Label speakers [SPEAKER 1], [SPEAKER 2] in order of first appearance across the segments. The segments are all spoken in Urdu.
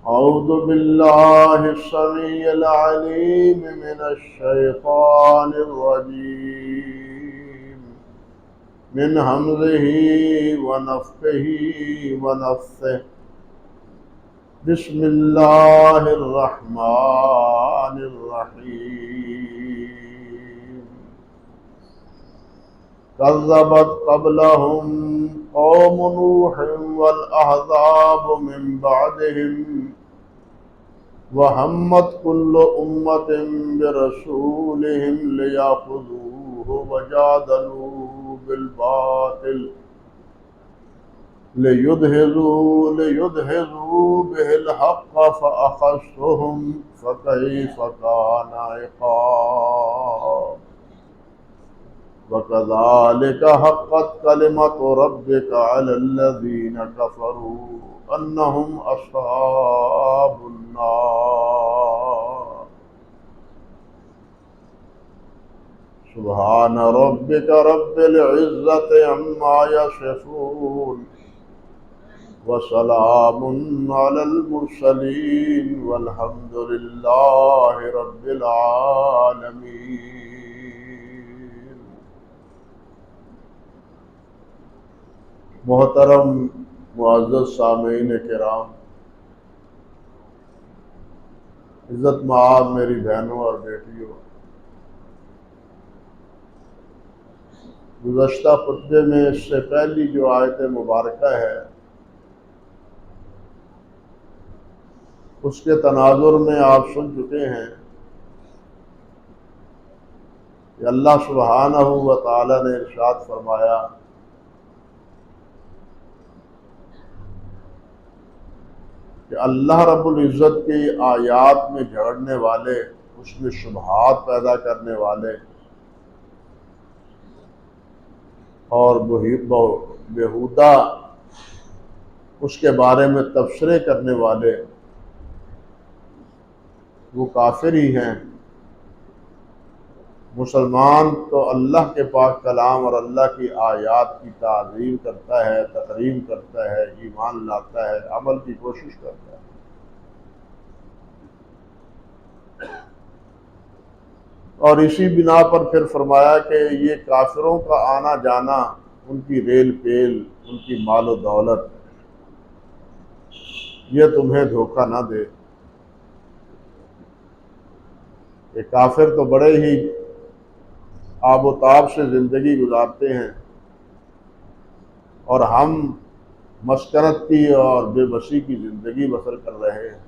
[SPEAKER 1] أعوذ بالله السميع العليم من الشيطان الرجيم من همزه ونفخه ونفثه. بسم الله الرحمن الرحيم. كذبت قبلهم قوم نوح والأحزاب من بعدهم وهمت كل أمة برسولهم ليأخذوه وجادلوا بالباطل ليدهزوا به الحق فأخذتهم فكيف كان عقاب. وكذلك حقت كلمة ربك على الذين كفروا أنهم أصحاب النار. سبحان ربك رب العزة عما يصفون وسلام على المرسلين والحمد لله رب العالمين. محترم معزز سامعین کرام، عزت مآب میری بہنوں اور بیٹیوں، گزشتہ خطبے میں اس سے پہلی جو آیت مبارکہ ہے اس کے تناظر میں آپ سن چکے ہیں کہ اللہ سبحانہ و تعالی نے ارشاد فرمایا کہ اللہ رب العزت کی آیات میں جھگڑنے والے، اس میں شبہات پیدا کرنے والے اور بیہودہ اس کے بارے میں تبصرے کرنے والے وہ کافر ہی ہیں۔ مسلمان تو اللہ کے پاک کلام اور اللہ کی آیات کی تعظیم کرتا ہے، تکریم کرتا ہے، ایمان لاتا ہے، عمل کی کوشش کرتا ہے۔ اور اسی بنا پر پھر فرمایا کہ یہ کافروں کا آنا جانا، ان کی ریل پیل، ان کی مال و دولت، یہ تمہیں دھوکہ نہ دے۔ کہ کافر تو بڑے ہی آب و تاب سے زندگی گزارتے ہیں اور ہم مسکنت کی اور بے بسی کی زندگی بسر کر رہے ہیں۔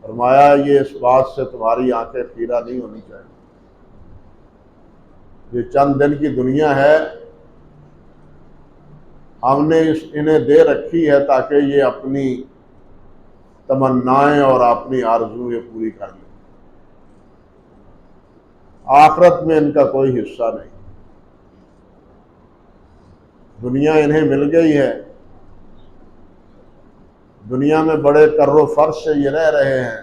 [SPEAKER 1] فرمایا یہ اس بات سے تمہاری آنکھیں خیرہ نہیں ہونی چاہیے۔ یہ چند دن کی دنیا ہے، ہم نے انہیں دے رکھی ہے تاکہ یہ اپنی تمنائیں اور اپنی آرزویں پوری کر لیں۔ آخرت میں ان کا کوئی حصہ نہیں۔ دنیا انہیں مل گئی ہے، دنیا میں بڑے کر و فرش سے یہ رہ رہے ہیں،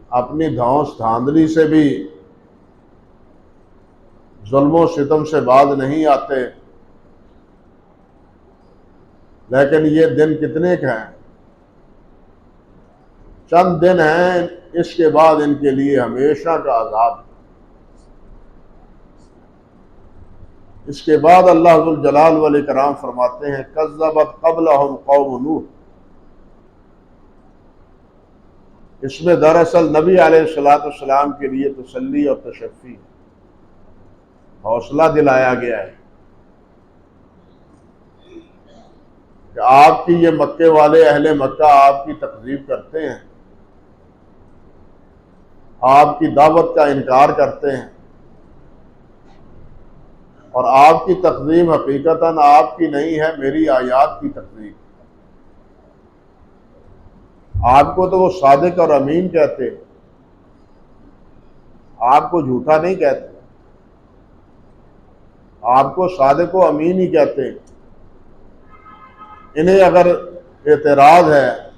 [SPEAKER 1] اپنی دھونس دھاندلی سے بھی ظلم و ستم سے باز نہیں آتے۔ لیکن یہ دن کتنے کے ہیں؟ چند دن ہیں، اس کے بعد ان کے لیے ہمیشہ کا عذاب۔ اس کے بعد اللہ ذوالجلال والاکرام فرماتے ہیں کذبت قبلہم قوم نوح۔ اس میں دراصل نبی علیہ السلام کے لیے تسلی اور تشفی، حوصلہ دلایا گیا ہے کہ آپ کی یہ مکے والے اہل مکہ آپ کی تکذیب کرتے ہیں، آپ کی دعوت کا انکار کرتے ہیں، اور آپ کی تکذیب حقیقتاً آپ کی نہیں ہے، میری آیات کی تکذیب۔ آپ کو تو وہ صادق اور امین کہتے، آپ کو جھوٹا نہیں کہتے، آپ کو صادق و امین ہی کہتے۔ انہیں اگر اعتراض ہے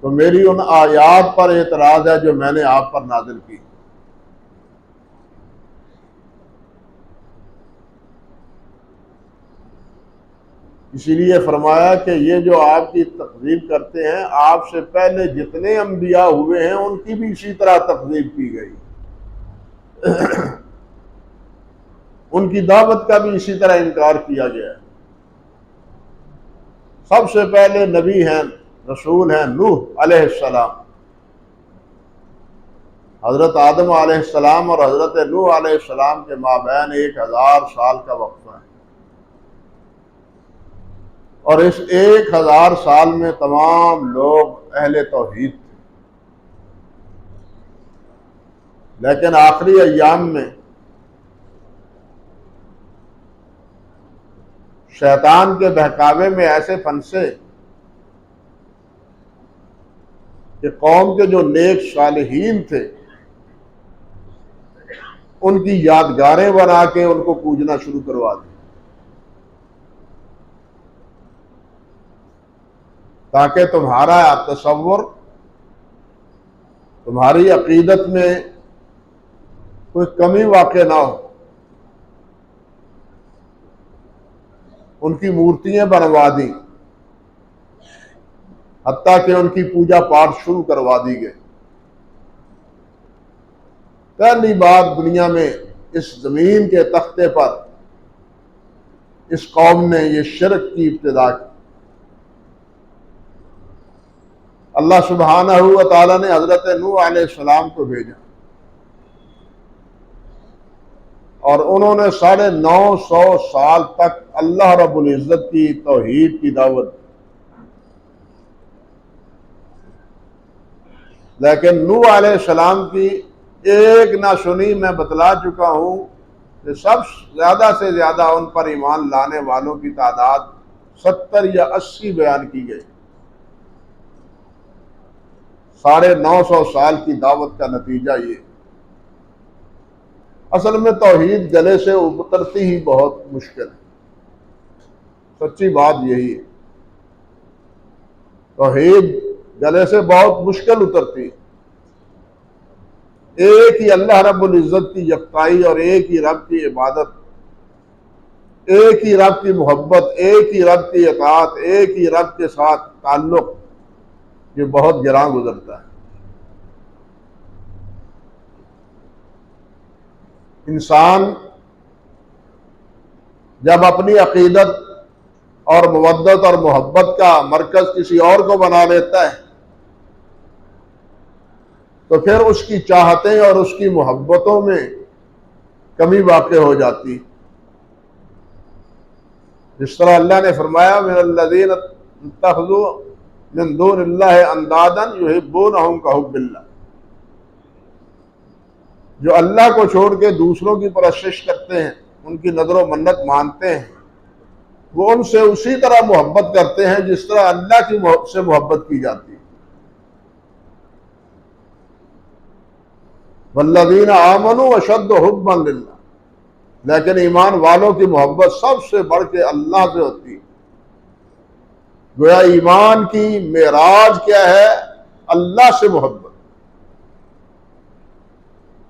[SPEAKER 1] تو میری ان آیات پر اعتراض ہے جو میں نے آپ پر نازل کی۔ اسی لیے فرمایا کہ یہ جو آپ کی تکذیب کرتے ہیں، آپ سے پہلے جتنے انبیاء ہوئے ہیں ان کی بھی اسی طرح تکذیب کی گئی، ان کی دعوت کا بھی اسی طرح انکار کیا گیا ہے۔ سب سے پہلے نبی ہیں، رسول ہیں نوح علیہ السلام۔ حضرت آدم علیہ السلام اور حضرت نوح علیہ السلام کے مابین 1000 سال کا وقفہ ہے، اور اس 1000 سال میں تمام لوگ اہل توحید تھے، لیکن آخری ایام میں شیطان کے بہکاوے میں ایسے پھنسے کہ قوم کے جو نیک صالحین تھے ان کی یادگاریں بنا کے ان کو پوجنا شروع کروا دی، تاکہ تمہارا تصور، تمہاری عقیدت میں کوئی کمی واقع نہ ہو۔ ان کی مورتیاں بنوا دیں، حتیٰ کہ ان کی پوجا پاٹ شروع کروا دی گئی۔ پہلی بار دنیا میں اس زمین کے تختے پر اس قوم نے یہ شرک کی ابتدا کی۔ اللہ سبحانہ و تعالیٰ نے حضرت نوح علیہ السلام کو بھیجا، اور انہوں نے 950 سال تک اللہ رب العزت کی توحید کی دعوت دی۔ لیکن نوح علیہ السلام کی ایک نہ سنی، میں بتلا چکا ہوں کہ سب زیادہ سے زیادہ ان پر ایمان لانے والوں کی تعداد 70 یا 80 بیان کی گئی۔ 950 سال کی دعوت کا نتیجہ یہ۔ اصل میں توحید گلے سے اترتی ہی بہت مشکل ہے، سچی بات یہی ہے، توحید گلے سے بہت مشکل اترتی ہے۔ ایک ہی اللہ رب العزت کی یکتائی اور ایک ہی رب کی عبادت، ایک ہی رب کی محبت، ایک ہی رب کی اطاعت، ایک ہی رب کے ساتھ تعلق، یہ بہت گراں گزرتا ہے۔ انسان جب اپنی عقیدت اور مودت اور محبت کا مرکز کسی اور کو بنا لیتا ہے تو پھر اس کی چاہتیں اور اس کی محبتوں میں کمی واقع ہو جاتی، جس طرح اللہ نے فرمایا من الذین اتخذوا من دون اللہ اندادا یحبونہم کحب اللہ، جو اللہ کو چھوڑ کے دوسروں کی پرستش کرتے ہیں، ان کی نظر و منت مانتے ہیں، وہ ان سے اسی طرح محبت کرتے ہیں جس طرح اللہ کی سے محبت کی جاتی ہے۔ والذین آمنوا اشد حبا للہ، لیکن ایمان والوں کی محبت سب سے بڑھ کے اللہ سے ہوتی ہے۔ گویا ایمان کی معراج کیا ہے؟ اللہ سے محبت،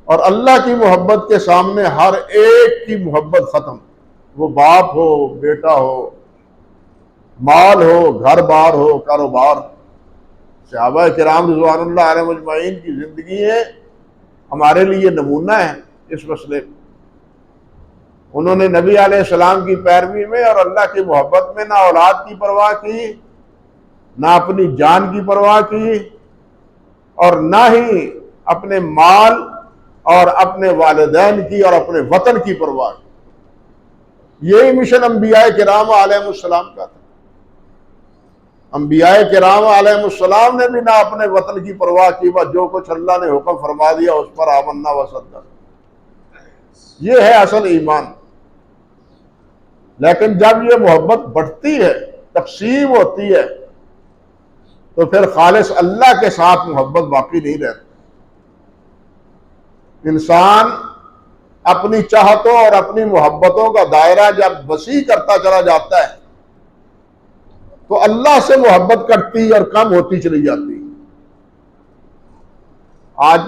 [SPEAKER 1] اور اللہ کی محبت کے سامنے ہر ایک کی محبت ختم، وہ باپ ہو، بیٹا ہو، مال ہو، گھر بار ہو، کاروبار۔ صحابہ کرام رضوان اللہ علیہ مجمعین کی زندگییں ہمارے لیے نمونہ ہے اس مسئلے میں۔ انہوں نے نبی علیہ السلام کی پیروی میں اور اللہ کی محبت میں نہ اولاد کی پرواہ کی، نہ اپنی جان کی پرواہ کی، اور نہ ہی اپنے مال اور اپنے والدین کی اور اپنے وطن کی پرواہ کی۔ یہی مشن انبیاء کرام علیہ السلام کا تھا۔ انبیاء کرام علیہ السلام نے بھی نہ اپنے وطن کی پرواہ کی، بس جو کچھ اللہ نے حکم فرما دیا اس پر آمنا وصدقنا۔ یہ ہے اصل ایمان۔ لیکن جب یہ محبت بڑھتی ہے، تقسیم ہوتی ہے، تو پھر خالص اللہ کے ساتھ محبت باقی نہیں رہتی۔ انسان اپنی چاہتوں اور اپنی محبتوں کا دائرہ جب وسیع کرتا چلا جاتا ہے تو اللہ سے محبت کٹتی اور کم ہوتی چلی جاتی۔ آج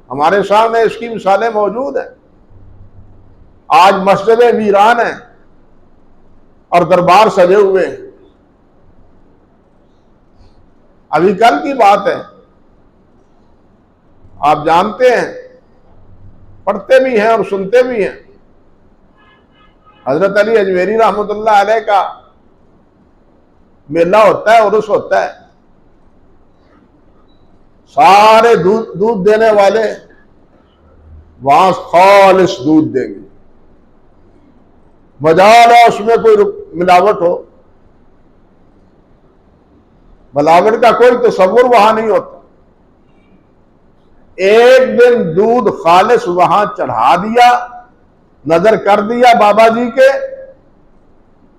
[SPEAKER 1] ہمارے سامنے اس کی مثالیں موجود ہیں۔ آج مسجدیں ویران ہیں، اور دربار سجے ہوئے ہیں. ابھی کل کی بات ہے، آپ جانتے ہیں، پڑھتے بھی ہیں اور سنتے بھی ہیں، حضرت علی اجمیری رحمۃ اللہ علیہ کا میلہ ہوتا ہے، عرس ہوتا ہے، سارے دودھ دینے والے وہاں خالص دودھ دیں گے، مجال ہے اس میں کوئی ملاوٹ ہو، ملاوٹ کا کوئی تصور وہاں نہیں ہوتا. ایک دن دودھ خالص وہاں چڑھا دیا، نظر کر دیا بابا جی کے،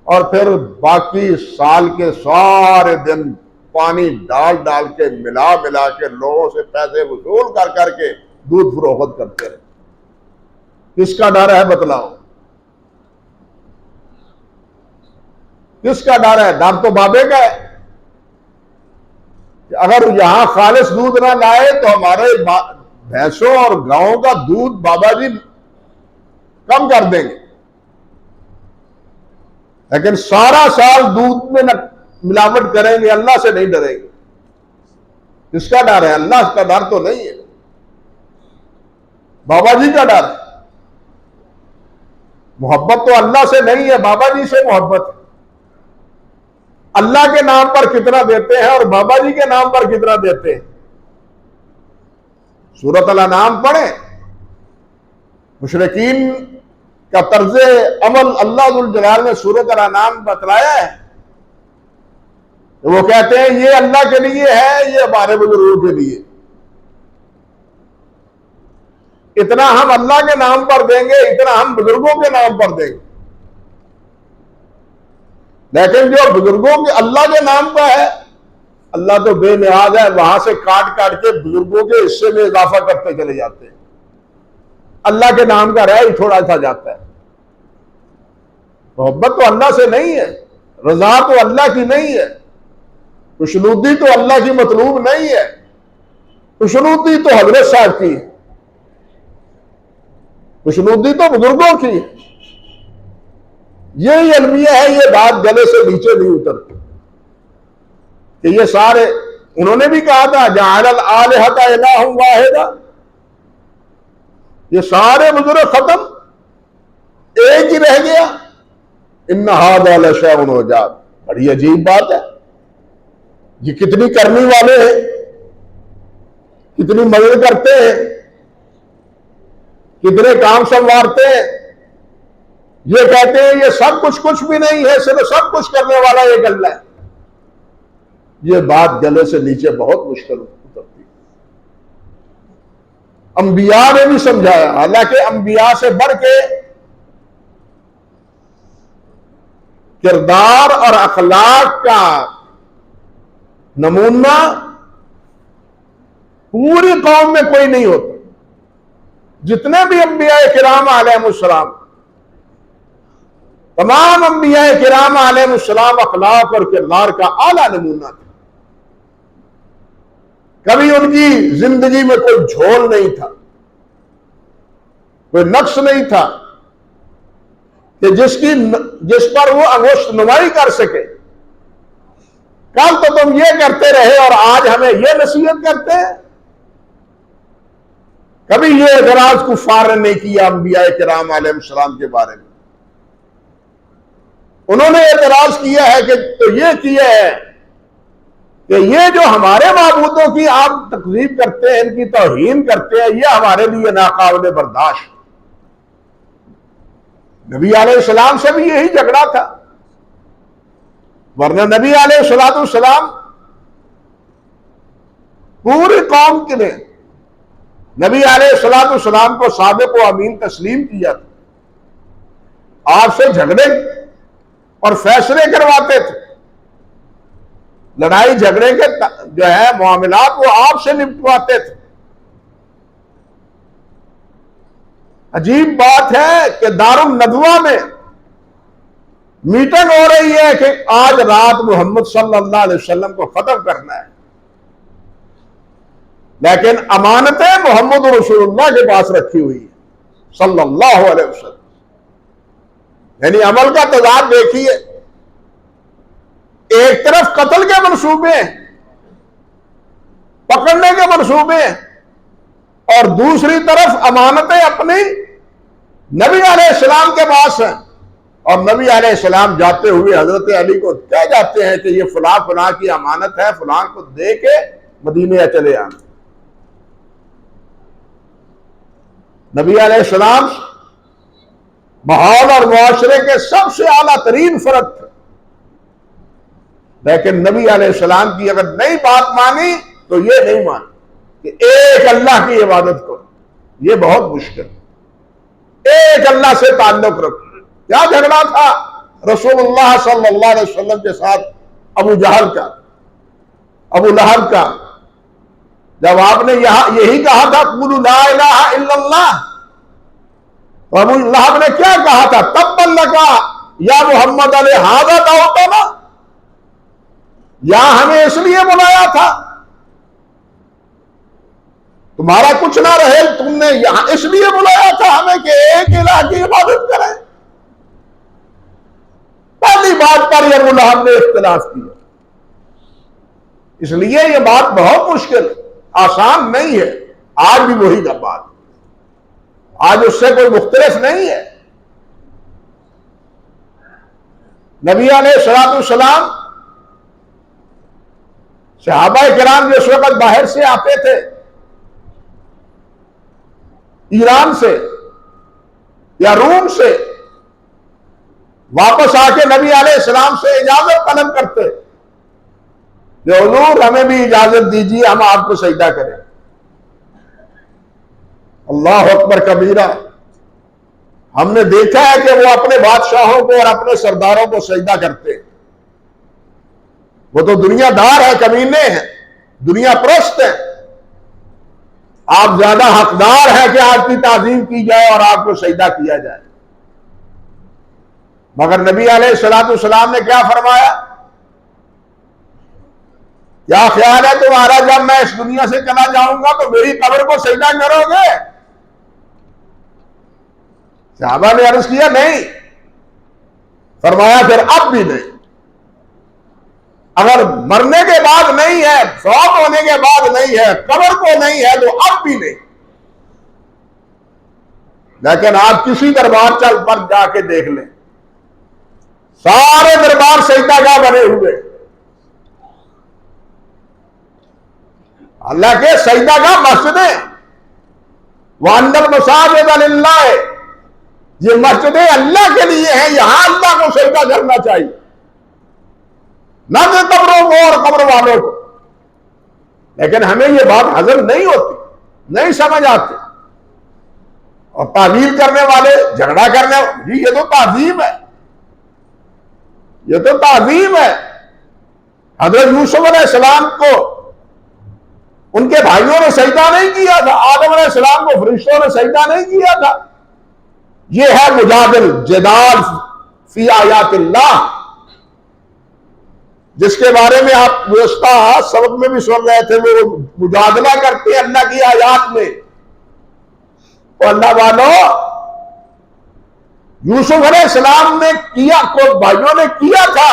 [SPEAKER 1] اور پھر باقی سال کے سارے دن پانی ڈال ڈال کے ملا ملا کے لوگوں سے پیسے وصول کر کر کے دودھ فروخت کرتے رہے. کس کا ڈر ہے بتلاؤ؟ کس کا ڈر ہے؟ ڈر تو بابے کا ہے. اگر یہاں خالص دودھ نہ لائے تو ہمارے بھینسوں اور گاؤں کا دودھ بابا جی کم کر دیں گے. لیکن سارا سال دودھ میں ملاوٹ کریں گے، اللہ سے نہیں ڈریں گے. کس کا ڈر ہے؟ اللہ کا ڈر تو نہیں ہے، بابا جی کا ڈر ہے. محبت تو اللہ سے نہیں ہے، بابا جی سے محبت ہے. اللہ کے نام پر کتنا دیتے ہیں اور بابا جی کے نام پر کتنا دیتے ہیں. سورۃ الانعام پڑھیں، مشرکین کا طرز عمل اللہ ذو الجلال نے سورۃ الانعام بتلایا ہے. وہ کہتے ہیں یہ اللہ کے لیے ہے، یہ ہمارے بزرگوں کے لیے. اتنا ہم اللہ کے نام پر دیں گے، اتنا ہم بزرگوں کے نام پر دیں گے. لیکن جو بزرگوں کے اللہ کے نام کا ہے، اللہ تو بے نیاز ہے، وہاں سے کاٹ کاٹ کے بزرگوں کے حصے میں اضافہ کرتے چلے جاتے ہیں. اللہ کے نام کا رہ ہی تھوڑا سا جاتا ہے. محبت تو اللہ سے نہیں ہے، رضا تو اللہ کی نہیں ہے، خوشنودی تو اللہ کی مطلوب نہیں ہے. خوشنودی تو حضرت صاحب کی ہے، خوشنودی تو بزرگوں کی ہے. یہی المیہ ہے، یہ بات گلے سے نیچے نہیں اترتی کہ یہ سارے، انہوں نے بھی کہا تھا جعل الآلہۃ الہ واحدہ، یہ سارے بزرگ ختم، ایک ہی رہ گیا. ان ھذا لشیء عجاب. بڑی عجیب بات ہے، یہ کتنی کرنی والے ہیں، کتنی مدد کرتے ہیں، کتنے کام سنوارتے ہیں. یہ کہتے ہیں یہ سب کچھ بھی نہیں ہے، صرف سب کچھ کرنے والا ایک اللہ ہے. یہ بات گلے سے نیچے بہت مشکل اترتی ہے. انبیاء نے بھی سمجھایا، حالانکہ انبیاء سے بڑھ کے کردار اور اخلاق کا نمونہ پوری قوم میں کوئی نہیں ہوتا. جتنے بھی انبیاء کرام علیہ السلام، تمام انبیاء کرام علیہ السلام اخلاق اور کردار کا اعلیٰ نمونہ تھا. کبھی ان کی زندگی میں کوئی جھول نہیں تھا، کوئی نقص نہیں تھا کہ جس پر وہ انگشت نمائی کر سکے. کل تو تم یہ کرتے رہے اور آج ہمیں یہ نصیحت کرتے ہیں. کبھی یہ اعتراض کفار نے نہیں کیا انبیاء کرام علیہ السلام کے بارے میں. انہوں نے اعتراض کیا ہے کہ تو یہ کیا ہے کہ یہ جو ہمارے معبودوں کی آپ تکذیب کرتے ہیں، ان کی توہین کرتے ہیں، یہ ہمارے لیے ناقابل برداشت. نبی علیہ السلام سے بھی یہی جھگڑا تھا، ورنہ نبی علیہ السلام پوری قوم کے لیے نبی علیہ السلام کو صادق و امین تسلیم کیا تھا. آپ سے جھگڑے اور فیصلے کرواتے تھے، لڑائی جھگڑے کے جو ہے معاملات وہ آپ سے نپٹواتے تھے. عجیب بات ہے کہ دارالندوہ میں میٹنگ ہو رہی ہے کہ آج رات محمد صلی اللہ علیہ وسلم کو ختم کرنا ہے، لیکن امانتیں محمد رسول اللہ کے پاس رکھی ہوئی ہے صلی اللہ علیہ وسلم. یعنی عمل کا تضاد دیکھیے. ایک طرف قتل کے منصوبے، پکڑنے کے منصوبے، اور دوسری طرف امانتیں اپنی نبی علیہ السلام کے پاس ہیں، اور نبی علیہ السلام جاتے ہوئے حضرت علی کو کہہ جاتے ہیں کہ یہ فلاں فلاں کی امانت ہے، فلاں کو دے کے مدینے چلے آنا۔ نبی علیہ السلام ماحول اور معاشرے کے سب سے اعلیٰ ترین فرد تھے، لیکن نبی علیہ السلام کی اگر نئی بات مانی تو یہ نہیں مانی کہ ایک اللہ کی عبادت کرو، یہ بہت مشکل، ایک اللہ سے تعلق رکھو۔ کیا جھگڑا تھا رسول اللہ صلی اللہ علیہ وسلم کے ساتھ ابو جہل کا، ابو لہب کا، جب آپ نے یہی کہا تھا قولوا لا الہ الا اللہ، تو ابو لہب نے کیا کہا تھا؟ تبا لک یا محمد علیہ ھذا دعوتنا، یا ہمیں اس لیے بلایا تھا تمہارا کچھ نہ رہے، تم نے یہاں اس لیے بلایا تھا ہمیں کہ ایک الہ کی عبادت کریں۔ پہلی بات پر ابو لہب نے اختلاف کیا، اس لیے یہ بات بہت مشکل، آسان نہیں ہے۔ آج بھی وہی کا بات، آج اس سے کوئی مختلف نہیں ہے۔ نبی علیہ السلام صحابہ کرام جو اس وقت باہر سے آتے تھے، ایران سے یا روم سے، واپس آ کے نبی علیہ السلام سے اجازت طلب کرتے کہ حضور ہمیں بھی اجازت دیجیے، ہم آپ کو سجدہ کریں۔ اللہ اکبر کبیرہ، ہم نے دیکھا ہے کہ وہ اپنے بادشاہوں کو اور اپنے سرداروں کو سجدہ کرتے، وہ تو دنیا دار ہے، کمینے ہیں، دنیا پرست ہیں، آپ زیادہ حقدار ہیں کہ آپ کی تعظیم کی جائے اور آپ کو سجدہ کیا جائے۔ مگر نبی علیہ السلام نے کیا فرمایا؟ کیا خیال ہے تمہارا جب میں اس دنیا سے چلا جاؤں گا تو میری قبر کو سجدہ کرو گے؟ صحابہ نے عرض کیا نہیں، فرمایا پھر اب بھی نہیں، اگر مرنے کے بعد نہیں ہے، فوت ہونے کے بعد نہیں ہے، قبر کو نہیں ہے تو اب بھی نہیں۔ لیکن آپ کسی دربار پر جا کے دیکھ لیں، سارے دربار سجدہ گاہ بنے ہوئے، اللہ کے سجدہ گاہ مسجدیں، وَأَنَّ الْمَسَاجِدَ لِلَّهِ، یہ مسجدیں اللہ کے لیے ہیں، یہاں اللہ کو سجدہ کرنا چاہیے، نہ کہ قبروں کو اور قبر والوں کو۔ لیکن ہمیں یہ بات ہضم نہیں ہوتی، نہیں سمجھ آتی، اور تعویل کرنے والے، جھگڑا کرنے والے، یہ تو تعظیم ہے، یہ تو تعظیم ہے۔ حضرت یوسف علیہ السلام کو ان کے بھائیوں نے سجدہ نہیں کیا تھا، آدم علیہ السلام کو فرشتوں نے سجدہ نہیں کیا تھا۔ یہ ہے مجادل، جدال فی آیات اللہ، جس کے بارے میں آپ گزشتہ سبق میں بھی سن رہے تھے، وہ مجادلہ کرتے ہیں اللہ کی آیات میں۔ تو اللہ والوں، یوسف علیہ السلام نے کیا، کو بھائیوں نے کیا تھا،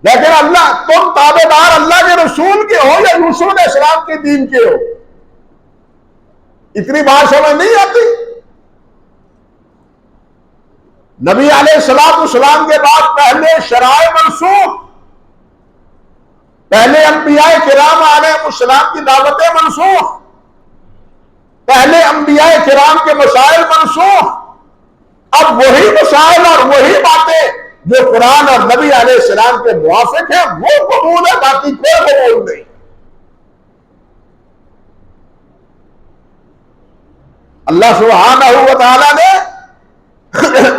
[SPEAKER 1] لیکن اللہ، تم تابع دار اللہ کے رسول کے ہو یا یوسف علیہ السلام کے دین کے ہو؟ اتنی بات سمجھ نہیں آتی۔ نبی علیہ السلام کے بعد پہلے شرائع منسوخ، پہلے انبیاء کرام علیہ السلام کی دعوتیں منسوخ، پہلے انبیاء کرام کے مسائل منسوخ، اب وہی مسائل اور وہی باتیں جو قرآن اور نبی علیہ السلام کے موافق ہیں وہ قبول ہے، باقی کوئی قبول نہیں۔ اللہ سبحانہ و تعالیٰ نے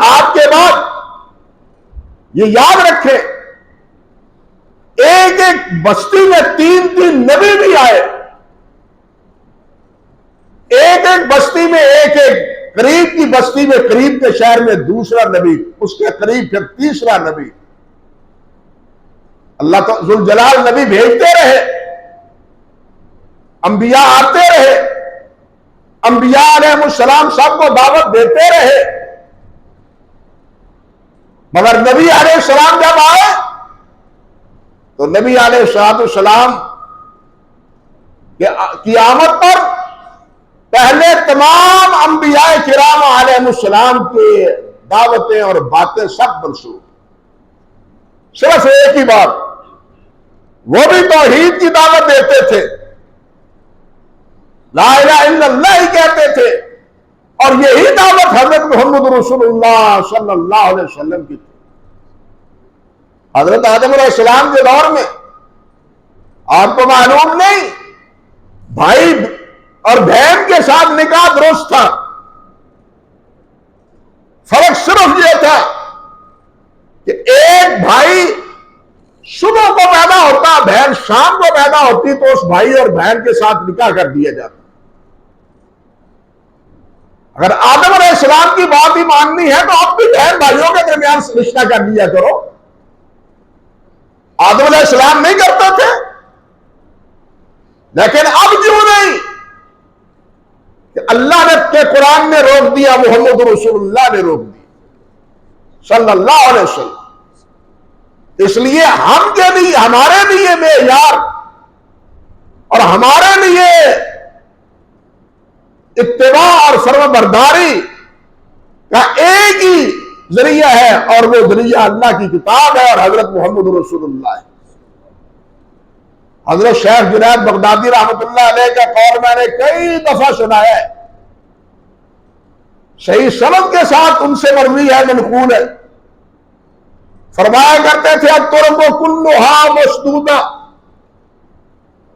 [SPEAKER 1] آپ کے بعد یہ یاد رکھے، ایک ایک بستی میں 3 نبی بھی آئے، ایک ایک بستی میں، ایک ایک قریب کی بستی میں، قریب کے شہر میں دوسرا نبی، اس کے قریب پھر تیسرا نبی۔ اللہ ذوالجلال نبی بھیجتے رہے، انبیاء آتے رہے، انبیاء علیہ السلام سب کو دعوت دیتے رہے، مگر نبی علیہ السلام جب آئے تو نبی علیہ السلام کی آمد پر پہلے تمام انبیاء کرام علیہ السلام کی دعوتیں اور باتیں سب منسوخ، صرف ایک ہی بات، وہ بھی توحید کی دعوت دیتے تھے، لا الہ الا اللہ ہی کہتے تھے، اور یہی دعوت حضرت محمد رسول اللہ صلی اللہ علیہ وسلم کی تھی۔ حضرت آدم علیہ السلام کے دور میں آپ کو معلوم نہیں، بھائی اور بہن کے ساتھ نکاح درست تھا، فرق صرف یہ تھا کہ ایک بھائی صبح کو پیدا ہوتا، بہن شام کو پیدا ہوتی، تو اس بھائی اور بہن کے ساتھ نکاح کر دیا جاتا۔ اگر آدم علیہ السلام کی بات ہی ماننی ہے تو اب بھی بہن بھائیوں کے درمیان رشتہ کر لیا کرو۔ آدم علیہ السلام نہیں کرتے تھے، لیکن اب کیوں نہیں؟ کہ اللہ نے کے قرآن نے روک دیا، محمد رسول اللہ نے روک دیا صلی اللہ علیہ وسلم۔ اس لیے ہم کے لیے، ہمارے لیے معیار اور ہمارے لیے اتباع اور فرمانبرداری کا ایک ہی ذریعہ ہے، اور وہ ذریعہ اللہ کی کتاب ہے اور حضرت محمد رسول اللہ ہے۔ حضرت شیخ جنید بغدادی رحمۃ اللہ علیہ کا قول میں نے کئی دفعہ سنا ہے، صحیح سند کے ساتھ ان سے مروی ہے، منقول ہے۔ فرمایا کرتے تھے الطرق کلھا مسدودہ،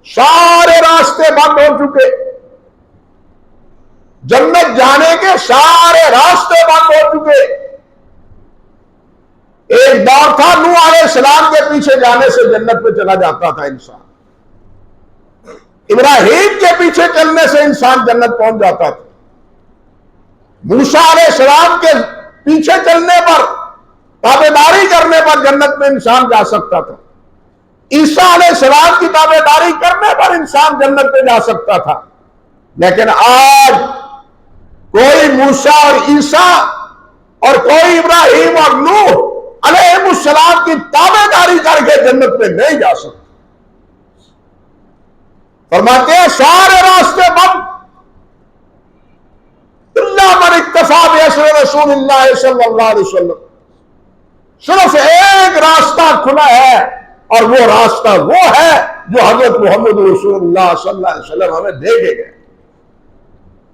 [SPEAKER 1] سارے راستے بند ہو چکے، جنت جانے کے سارے راستے بند ہو چکے۔ ایک دور تھا نوح علیہ السلام کے پیچھے جانے سے جنت پہ چلا جاتا تھا انسان، ابراہیم کے پیچھے چلنے سے انسان جنت پہنچ جاتا تھا، موسیٰ علیہ السلام کے پیچھے چلنے پر، تابعداری کرنے پر جنت میں انسان جا سکتا تھا، عیسیٰ علیہ السلام کی تابعداری کرنے پر انسان جنت میں جا سکتا تھا۔ لیکن آج کوئی موسیٰ اور عیسیٰ اور کوئی ابراہیم اور نوح علیہ السلام کی تابعداری کر کے جنت میں نہیں جا سکتا۔ فرماتے ہیں سارے راستے بند، اللہ من اکتفا بأثر رسول اللہ صلی اللہ علیہ وسلم، صرف ایک راستہ کھلا ہے، اور وہ راستہ وہ ہے جو حضرت محمد رسول اللہ صلی اللہ علیہ وسلم ہمیں دے کے گئے،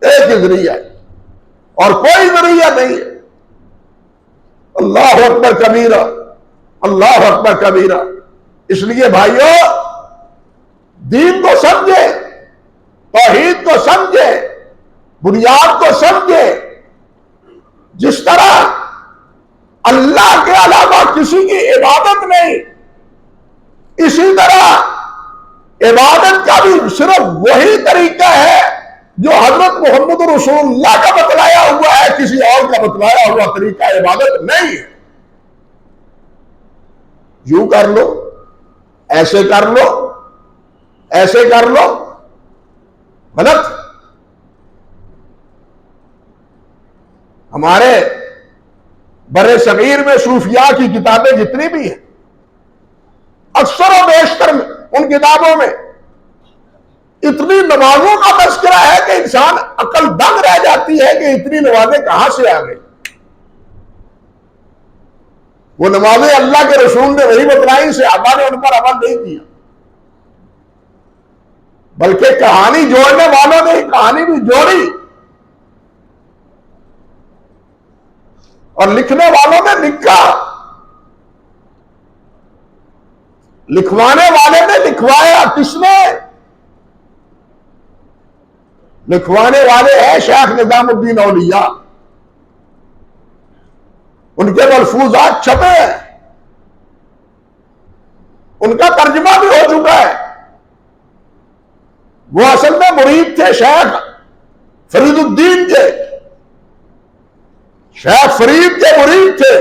[SPEAKER 1] ایک ہی ذریعہ ہے اور کوئی ذریعہ نہیں ہے۔ اللہ اکبر کبیرہ، اللہ اکبر کبیرہ۔ اس لیے بھائیو، دین کو سمجھے، توحید کو سمجھے، بنیاد کو سمجھے۔ جس طرح اللہ کے علاوہ کسی کی عبادت نہیں، اسی طرح عبادت کا بھی صرف وہی طریقہ ہے جو حضرت محمد رسول اللہ کا بتلایا ہوا ہے، کسی اور کا بتلایا ہوا طریقہ عبادت نہیں ہے۔ یوں کر لو، ایسے کر لو، ایسے کر لو، غلط۔ ہمارے بر صغیر میں صوفیاء کی کتابیں جتنی بھی ہیں، اکثر و بیشتر ان کتابوں میں اتنی نمازوں کا تذکرہ ہے کہ انسان عقل دنگ رہ جاتی ہے کہ اتنی نمازیں کہاں سے آ گئی۔ وہ نمازیں اللہ کے رسول نے وہی بتلائی، صحابہ نے ان پر عمل نہیں کیا، بلکہ کہانی جوڑنے والوں نے کہانی بھی جوڑی اور لکھنے والوں نے لکھا، لکھوانے والے نے لکھوایا۔ کس نے؟ لکھوانے والے ہیں شیخ نظام الدین اولیاء، ان کے ملفوظات چھپے ہیں، ان کا ترجمہ بھی ہو چکا ہے۔ وہ اصل میں مرید تھے شیخ فرید الدین کے، شیخ فرید کے مرید تھے۔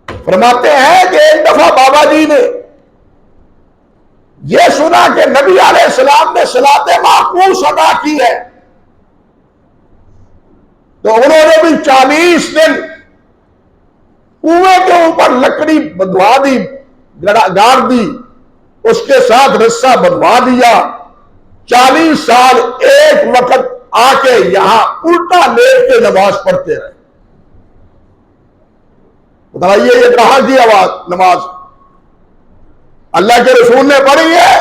[SPEAKER 1] فرماتے ہیں کہ ایک دفعہ بابا جی نے یہ سنا کہ نبی علیہ السلام نے صلاۃ معکوس ادا کی ہے، تو انہوں نے بھی 40 دن کنویں کے اوپر لکڑی بدھوا دی، گاڑ دی، اس کے ساتھ رسہ بنوا دیا، 40 سال ایک وقت آ کے یہاں الٹا لیٹ کے نماز پڑھتے رہے۔ بتائیے یہ کہاں کی آواز نماز؟ اللہ کے رسول نے پڑھی ہے؟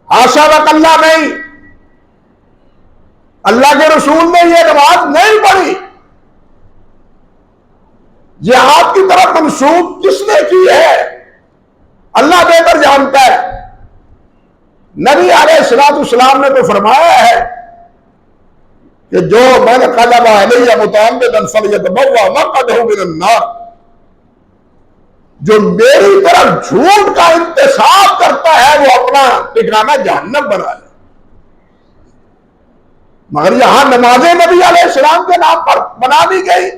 [SPEAKER 1] حاشا وکلا نہیں، اللہ کے رسول نے یہ نماز نہیں پڑھی۔ جہاد کی طرف منسوب کس نے کی ہے؟ اللہ بہتر جانتا ہے۔ نبی علیہ الصلوۃ والسلام نے تو فرمایا ہے کہ جو من قلب علیہ متعمدا فلیتبوأ مقعدہ من النار، جو میری طرف جھوٹ کا انتساب کرتا ہے وہ اپنا ٹھکانہ جہنم بنا لے۔ مگر یہاں نمازیں نبی علیہ السلام کے نام پر بنا دی گئی،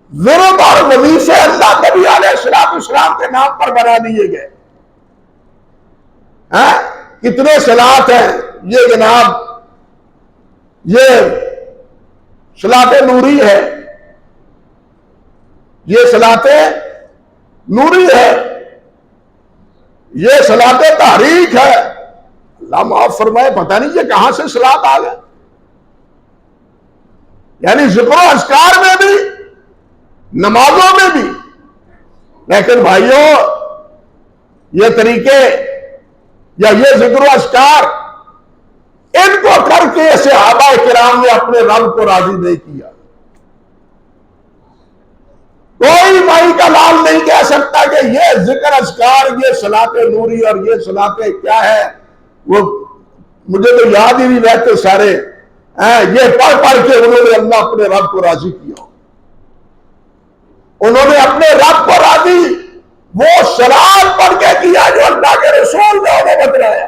[SPEAKER 1] ورد اور وظیفے اللہ نبی علیہ السلام کے نام پر بنا دیے گئے۔ کتنے صلات ہیں یہ جناب؟ یہ صلات نوری ہے، یہ صلات نوری ہے، یہ صلات تحریک ہے۔ اللہ معاف فرمائے، پتہ نہیں یہ کہاں سے صلات آ گئے۔ یعنی ذکر و اذکار میں بھی، نمازوں میں بھی۔ لیکن بھائیوں، یہ طریقے یا یہ ذکر و اذکار ان کو کر کے صحابہ کرام نے اپنے رب کو راضی نہیں کیا۔ کوئی مائی کا لال نہیں کہہ سکتا کہ یہ ذکر اذکار، یہ صلاۃ نوری اور یہ صلاۃ کیا ہے، وہ مجھے تو یاد ہی نہیں رہتے سارے۔ یہ پڑھ پڑھ کے انہوں نے اللہ اپنے رب کو راضی کیا، انہوں نے اپنے رب کو راضی وہ صلاۃ پڑھ کے کیا جو اللہ کے رسول نے انہیں بتلایا،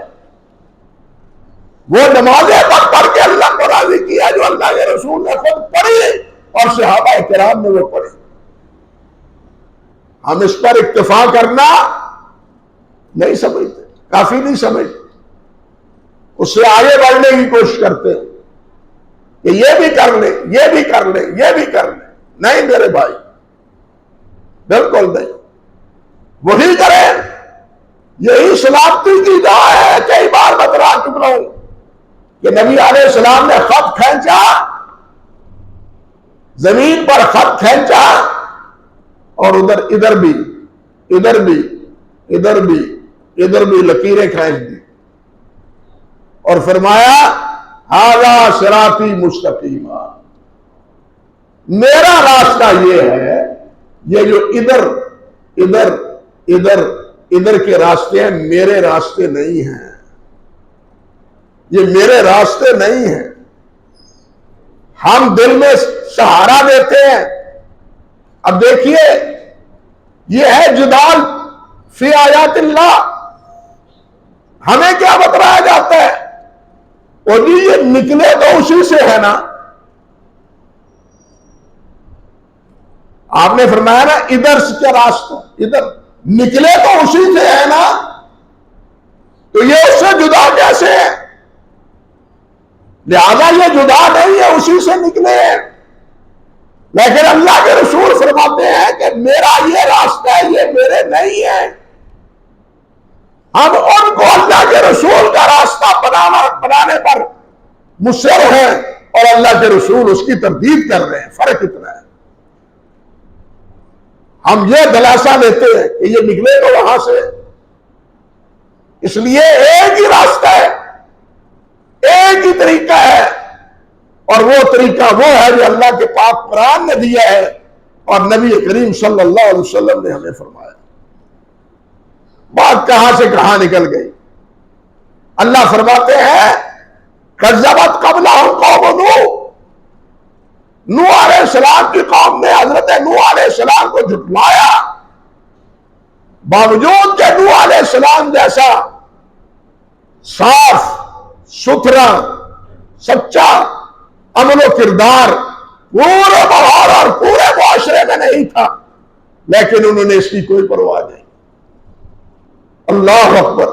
[SPEAKER 1] وہ نمازیں پڑھ کے اللہ کو راضی کیا جو اللہ کے رسول نے خود پڑھی اور صحابہ کرام نے وہ پڑھی۔ ہم اس پر اکتفا کرنا نہیں سمجھتے، کافی نہیں سمجھتے، اس سے آگے بڑھنے کی کوشش کرتے ہیں کہ یہ بھی کر لیں، یہ بھی کر لیں، یہ بھی کر لیں۔ نہیں میرے بھائی، بالکل نہیں، وہی کریں۔ یہی سلامتی کی دعا ہے، کئی بار بتلا چکا ہوں کہ نبی علیہ السلام نے خط کھینچا، زمین پر خط کھینچا، اور ادھر بھی لکیریں کھینچ دی، اور فرمایا ھذا صراطی مستقیما، میرا راستہ یہ ہے، یہ جو ادھر کے راستے ہیں میرے راستے نہیں ہیں، یہ میرے راستے نہیں ہیں۔ ہم دل میں سہارا دیتے ہیں۔ اب دیکھیے، یہ ہے جدال فی آیات اللہ۔ ہمیں کیا بتلایا جاتا ہے؟ اور یہ نکلے تو اسی سے ہے نا۔ آپ نے فرمایا نا ادھر سے راستہ، ادھر نکلے تو اسی سے ہے نا، تو یہ اس سے جدا کیسے ہے؟ لہذا یہ جدا نہیں ہے، اسی سے نکلے ہیں۔ لیکن اللہ کے رسول فرماتے ہیں کہ میرا یہ راستہ ہے، یہ میرے نہیں ہے۔ ہم ان کو اللہ کے رسول کا راستہ بنانے پر مصر ہیں، اور اللہ کے رسول اس کی تردید کر رہے ہیں۔ فرق اتنا ہے۔ ہم یہ دلاسا لیتے ہیں کہ یہ نکلے تو وہاں سے، اس لیے ایک ہی راستہ ہے، ایک ہی طریقہ ہے، اور وہ طریقہ وہ ہے جو اللہ کے پاک قرآن نے دیا ہے اور نبی کریم صلی اللہ علیہ وسلم نے ہمیں فرمایا۔ بات کہاں سے کہاں نکل گئی؟ اللہ فرماتے ہیں کذبت قبلہم قوم نوح علیہ السلام کی قوم نے حضرت نوح علیہ السلام کو جھٹلایا، باوجود کہ نوح علیہ السلام جیسا صاف ستھرا سچا عمل و کردار پورے ماحول اور پورے معاشرے میں نہیں تھا، لیکن انہوں نے اس کی کوئی پرواہ نہیں۔ اللہ اکبر۔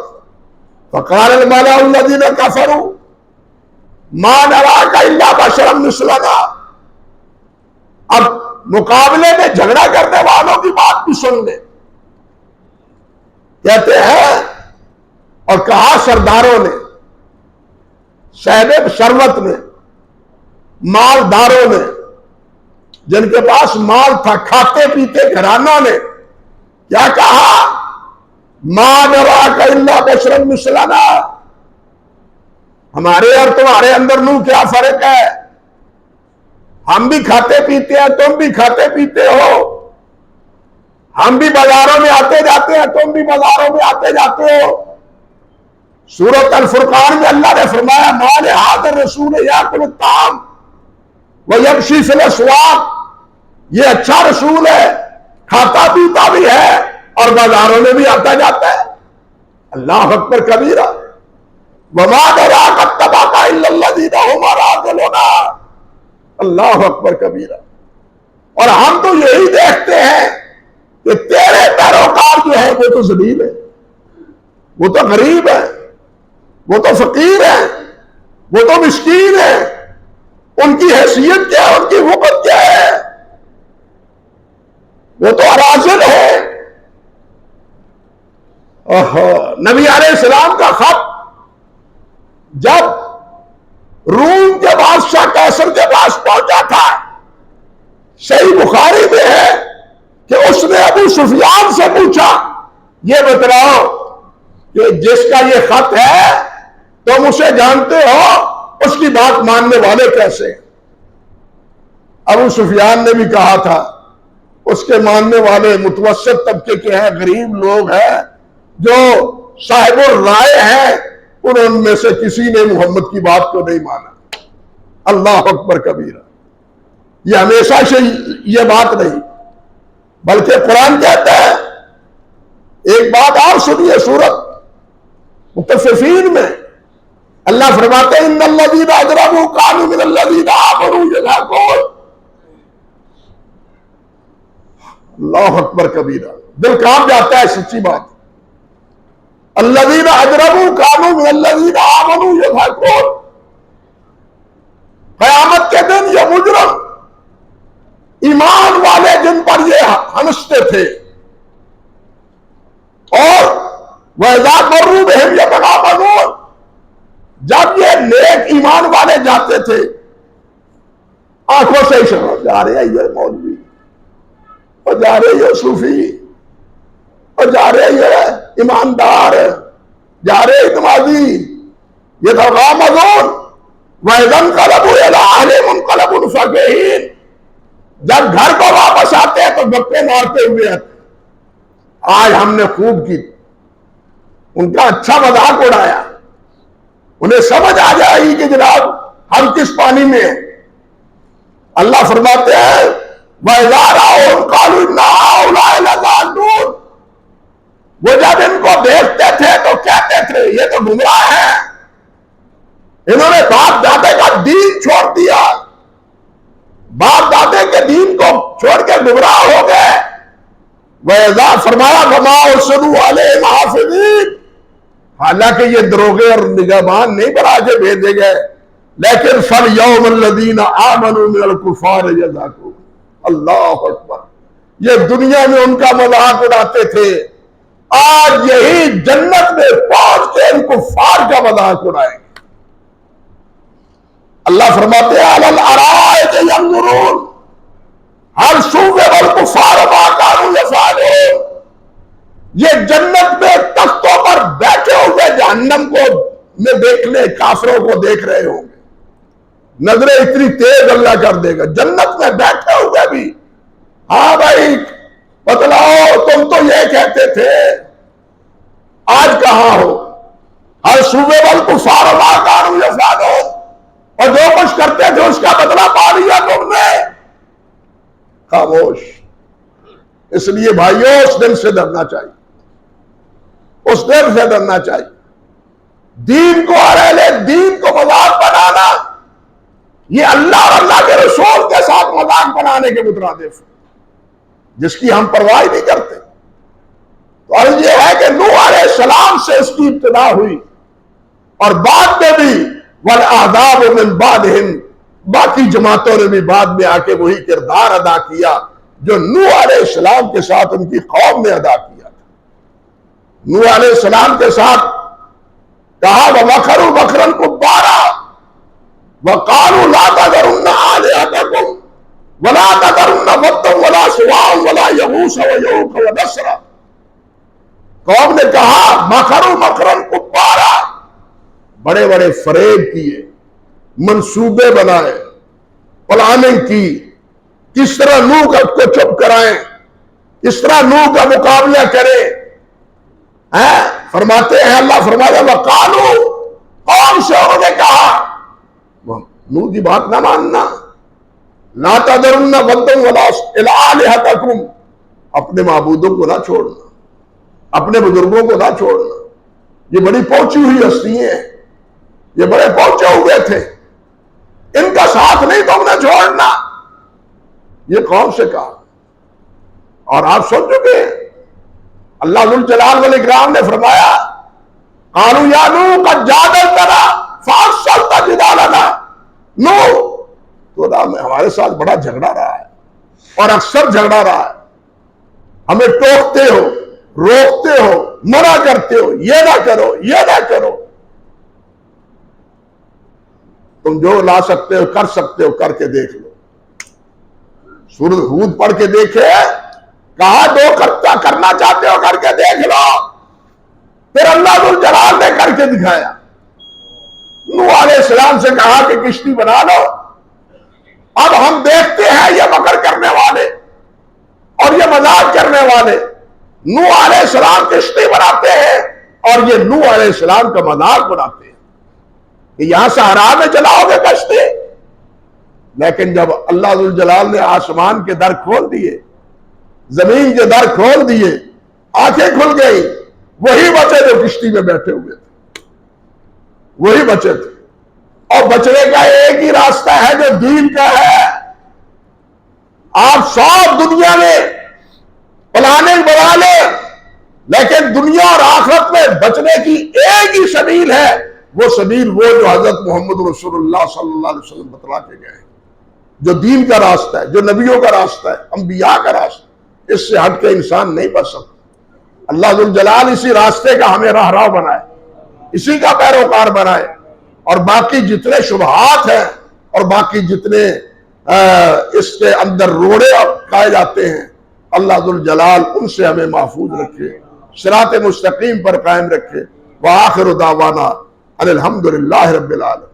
[SPEAKER 1] فقال الملأ الذین کفروا ما نراک الا بشرا مثلنا۔ اب مقابلے میں جھگڑا کرنے والوں کی بات بھی سن لیں۔ کہتے ہیں اور کہا سرداروں نے، صاحب ثروت نے، مالداروں نے، جن کے پاس مال تھا، کھاتے پیتے گھرانہ نے کیا کہا؟ ما نراک الا بشرا مثلنا، ہمارے اور تمہارے اندر کیا فرق ہے؟ ہم بھی کھاتے پیتے ہیں، تم بھی کھاتے پیتے ہو، ہم بھی بازاروں میں آتے جاتے ہیں، تم بھی بازاروں میں آتے جاتے ہو۔ سورۃ الفرقان میں اللہ نے فرمایا ما لہذا الرسول یاکل الطعام ویمشی فی الاسواق، یہ اچھا رسول ہے، کھاتا پیتا بھی ہے اور بازاروں میں بھی آتا جاتا ہے۔ اللہ اکبر کبیرہ۔ وما دراک اتبعک الا الذین هم اراذلون، اللہ اکبر کبیرہ۔ اور ہم تو یہی دیکھتے ہیں کہ تیرے پیروکار جو ہے وہ تو ذلیل ہے، وہ تو غریب ہے، وہ تو فقیر ہے، وہ تو مسکین ہے، ان کی حیثیت کیا ہے، ان کی وقت کیا ہے؟ وہ تو اراذل ہے۔ نبی علیہ السلام کا خط جب روم کے بادشاہ قیصر کے پاس پہنچا تھا، صحیح بخاری میں ہے کہ اس نے ابو سفیان سے پوچھا یہ بتلاؤ کہ جس کا یہ خط ہے تم اسے جانتے ہو، اس کی بات ماننے والے کیسے؟ ابو سفیان نے بھی کہا تھا اس کے ماننے والے متوسط طبقے کے ہیں، غریب لوگ ہیں جو صاحب الرائے ہیں، ان میں سے کسی نے محمد کی بات کو نہیں مانا۔ اللہ اکبر کبیرہ۔ یہ ہمیشہ سے یہ بات نہیں، بلکہ قرآن کہتا ہے، ایک بات اور سنیے، سورۃ مطففین میں اللہ فرماتے ہیں ان الذین اجرموا کانوا من الذین آمنوا یضحکون۔ اللہ اکبر کبیرہ، دل کانپ جاتا ہے سچی بات۔ الذین اجرموا کانوا من الذین آمنوا یضحکون، قیامت کے دن یہ مجرم ایمان والے جن پر یہ ہنستے تھے، اور وَإِذَا مَرُّوا بِهِمْ يَتَغَامَزُونَ، جب یہ نیک ایمان والے جاتے تھے آنکھوں سے اشارہ، جا رہے ہیں یہ مولوی، اور جا رہے یہ صوفی، اور جا رہے یہ ایماندار، جا رہے اعتمادی، يَتَغَامَزُونَ وَإِذَا انقلبوا إِلَىٰ أَهْلِهِمُ انقلبوا فَكِهِينَ، جب گھر کو واپس آتے ہیں تو گپے مارتے ہوئے آتے۔ آج ہم نے خوب کی، ان کا اچھا مذاق اڑایا، انہیں سمجھ آ جائے گی کہ جناب ہم کس پانی میں ہیں۔ اللہ فرماتے ہیں وَإِذَا رَأَوْهُمْ قَالُوا إِنَّ هَٰؤُلَاءِ لَضَالُّونَ، وہ جب ان کو دیکھتے تھے تو کہتے تھے یہ تو گمراہ ہیں، انہوں نے باپ دادے کا دین چھوڑ دیا، باپ دادے کے دین کو چھوڑ کے گمراہ ہو گئے۔ وَإِذَا فرمایا وَمَا أُرْسِلُوا عَلَيْهِمْ حَافِظِينَ، حالانکہ یہ دروغے اور نگہبان نہیں بنا کے بھیجے گئے، لیکن فَالْيَوْمَ الَّذِينَ آمَنُوا مِنَ الْكُفَّارِ يَضْحَكُونَ۔ اللہ اکبر۔ یہ دنیا میں ان کا مذاق اڑاتے تھے، آج یہی جنت میں پہنچ کے ان کفار کا مذاق اڑائیں گے۔ اللہ فرماتے ہیں عَلَى الْأَرَائِكِ يَنظُرُونَ هَلْ ثُوِّبَ الْكُفَّارُ مَا كَانُوا يَفْعَلُونَ، یہ جنت میں تختوں پر بیٹھے ہوئے جہنم کو میں دیکھنے، کافروں کو دیکھ رہے ہوں گے، نظریں اتنی تیز اللہ کر دے گا، جنت میں بیٹھے ہوئے بھی، ہاں بھائی بتلاؤ تم تو یہ کہتے تھے، آج کہاں ہو؟ ہر صوبے بل کفار ما کانوا یفعلون، اور جو کچھ کرتے تھے اس کا بدلہ پا لیا تم نے۔ خاموش۔ اس لیے بھائیوں اس دن سے ڈرنا چاہیے، اس دن سے ڈرنا چاہیے۔ دین کو اور اہل دین کو مذاق بنانا یہ اللہ اور اللہ کے رسول کے ساتھ مذاق بنانے کے مترادف، جس کی ہم پرواہ نہیں کرتے۔ اور یہ ہے کہ نوح علیہ السلام سے اس کی ابتدا ہوئی، اور بعد میں بھی وَالْأَحْزَابُ مِن بَعْدِهِمْ، باقی جماعتوں نے بھی بعد میں آ کے وہی کردار ادا کیا جو نوح علیہ السلام کے ساتھ ان کی قوم نے ادا کیا تھا۔ نوح علیہ السلام کے ساتھ کہا وَمَكَرُوا مَكْرًا كُبَّارًا وَقَالُوا لَا تَذَرُنَّ آلِهَتَكُمْ وَلَا تَذَرُنَّ وَدًّا وَلَا سُوَاعًا وَلَا يَغُوثَ وَيَعُوقَ وَنَسْرًا۔ قوم نے کہا مَكَرُوا مَكْرًا كُبَّارًا، بڑے بڑے فریب کیے، منصوبے بنائے، پلاننگ کی، کس طرح نوح کو چپ کرائیں، کس طرح نوح کا مقابلہ کریں۔ فرماتے ہیں، اللہ فرماتا ہے وَقَالُوا، قوم سے انہوں نے کہا، نوح کی بات نہ ماننا، لَا تَذَرُنَّ وَدًّا وَلَا آلِهَتَكُمْ، اپنے معبودوں کو نہ چھوڑنا، اپنے بزرگوں کو نہ چھوڑنا، یہ بڑی پہنچی ہوئی ہستیاں ہیں، یہ بڑے پہنچے ہوئے تھے، ان کا ساتھ نہیں تم نے چھوڑنا، یہ قوم سے کہا۔ اور آپ سن چکے ہیں، اللہ ذوالجلال والاکرام نے فرمایا قالوا یا نوح قد جادلتنا فاکثرت جدالنا، نوح تو ہمارے ساتھ بڑا جھگڑا رہا ہے اور اکثر جھگڑا رہا ہے، ہمیں ٹوکتے ہو، روکتے ہو، منع کرتے ہو، یہ نہ کرو، یہ نہ کرو، تم جو لا سکتے ہو کر سکتے ہو کر کے دیکھ لو۔ سورۃ ہود پڑھ کے دیکھے، کہا جو کرنا چاہتے ہو کر کے دیکھ لو، پھر اللہ ذوالجلال نے کر کے دکھایا۔ نوح علیہ السلام سے کہا کہ کشتی بنا لو، اب ہم دیکھتے ہیں یہ مکر کرنے والے اور یہ مذاق کرنے والے، نوح علیہ السلام کشتی بناتے ہیں اور یہ نوح علیہ السلام کا مذاق بناتے ہیں کہ یہاں صحرا میں چلاؤ گے کشتی۔ لیکن جب اللہ ذوالجلال نے آسمان کے در کھول دیے، زمین کے در کھول دیے، آنکھیں کھل گئی، وہی بچے جو کشتی میں بیٹھے ہوئے تھے، وہی بچے تھے۔ اور بچنے کا ایک ہی راستہ ہے جو دین کا ہے۔ آپ سب دنیا میں پلاننگ بنا لیں، لیکن دنیا اور آخرت میں بچنے کی ایک ہی سبیل ہے، وہ سبیل وہ جو حضرت محمد رسول اللہ صلی اللہ علیہ وسلم بتلا کے گئے ہیں، جو دین کا راستہ ہے، جو نبیوں کا راستہ ہے، انبیاء کا راستہ ہے، اس سے ہٹ کے انسان نہیں بچ سکتا۔ اللہ ذوالجلال اسی راستے کا ہمیں راہراہ بنائے، اسی کا پیروکار بنائے، اور باقی جتنے شبہات ہیں اور باقی جتنے اس کے اندر روڑے کھائے جاتے ہیں، اللہ ذوالجلال ان سے ہمیں محفوظ رکھے، صراط مستقیم پر قائم رکھے۔ وآخر دعوانا ان الحمدللہ رب العالمین۔